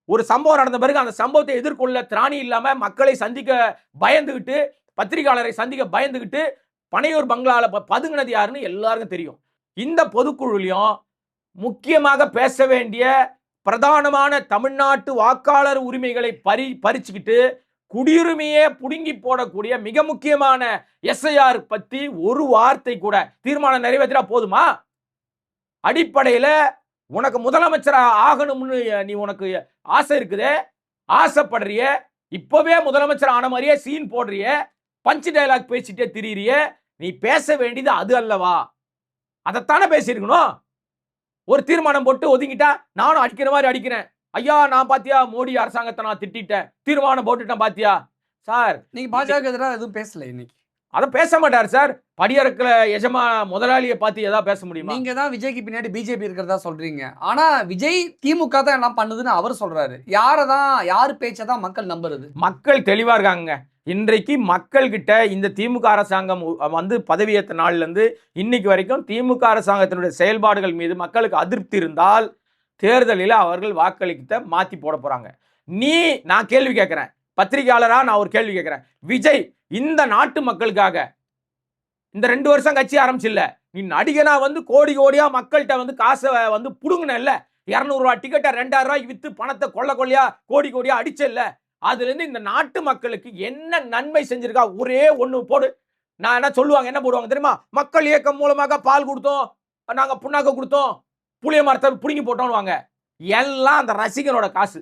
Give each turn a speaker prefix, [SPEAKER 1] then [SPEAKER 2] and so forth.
[SPEAKER 1] ஒரு சம்பவம் நடந்த பிறகு அந்த சம்பவத்தை எதிர்கொள்ள திராணி இல்லாம மக்களை சந்திக்க பயந்துகிட்டு, பத்திரிகையாளரை சந்திக்க பயந்துகிட்டு பனையூர் பங்களால பதுங்கினது யாருன்னு எல்லாருக்கும் தெரியும். இந்த பொதுக்குழுலையும் முக்கியமாக பேச வேண்டிய பிரதானமான தமிழ்நாட்டு வாக்காளர் உரிமைகளை பறிச்சுக்கிட்டு குடியுரிமையே புடுங்கி போடக்கூடிய மிக முக்கியமான எஸ்ஐஆர் பத்தி ஒரு வார்த்தை கூட தீர்மானம் நிறைவேற்றா போதுமா? அடிப்படையில உனக்கு முதலமைச்சர் ஆகணும்னு நீ உனக்கு ஆசை இருக்குதே, ஆசைப்படுறிய, இப்பவே முதலமைச்சர் ஆன மாதிரியே சீன் போடுறிய, பஞ்ச் டயலாக் பேசிட்டே திரியிறிய, நீ பேச வேண்டியது அது அல்லவா? அதைத்தானே பேசியிருக்கணும். ஒரு தீர்மானம் போட்டு ஒதுங்கிட்டா நானும் அடிக்கிற மாதிரி அடிக்கிறேன். ஐயா நான் பாத்தியா மோடி அரசாங்கத்தை நான் திட்டேன், தீர்மானம் போட்டுட்டேன் பாத்தியா சார்.
[SPEAKER 2] நீங்க பாஜக எதிராக எதுவும் பேசல இன்னைக்கு.
[SPEAKER 1] அதை பேச மாட்டார் சார். படியறக்குல எஜமா முதலாளியை பார்த்து ஏதாவது பேச முடியுமா?
[SPEAKER 2] நீங்க தான் விஜய்க்கு பின்னாடி பிஜேபி இருக்கிறதா சொல்றீங்க. ஆனா விஜய் திமுக தான் எல்லாம் பண்ணுதுன்னு அவர் சொல்றாரு. யாரு பேச்சதான் மக்கள் நம்புறது?
[SPEAKER 1] மக்கள் தெளிவா இருக்காங்க. இன்றைக்கு மக்கள் கிட்ட இந்த திமுக அரசாங்கம் வந்து பதவியேற்ற நாள்ல இருந்து இன்னைக்கு வரைக்கும் திமுக அரசாங்கத்தினுடைய செயல்பாடுகள் மீது மக்களுக்கு அதிருப்தி இருந்தால் தேர்தலில் அவர்கள் வாக்களிக்க மாத்தி போட போறாங்க. நான் கேள்வி கேட்கிறேன், பத்திரிகையாளரா நான் ஒரு கேள்வி கேட்கிறேன். விஜய் இந்த நாட்டு மக்களுக்காக இந்த 2 வருஷம் கட்சி ஆரம்பிச்சில்ல, நீ நடிகனா வந்து கோடி கோடியா மக்கள்கிட்ட வந்து காசை வந்து புடுங்கின இல்ல, 200 ரூபாய் டிக்கெட்டை 2000 ரூபாய்க்கு வித்து பணத்தை கொள்ளையா கோடி கோடியா அடிச்சல்ல, அதுல இருந்து இந்த நாட்டு மக்களுக்கு என்ன நன்மை செஞ்சிருக்கா? ஒரே ஒண்ணு போடு. நான் என்ன சொல்லுவாங்க, என்ன போடுவாங்க தெரியுமா? மக்கள் இயக்கம் மூலமாக பால் கொடுத்தோம், நாங்க புண்ணாக்க கொடுத்தோம், புளிய மரத்தை புடுங்கி போட்டோம்னு வாங்க. எல்லாம் அந்த ரசிகனோட காசு.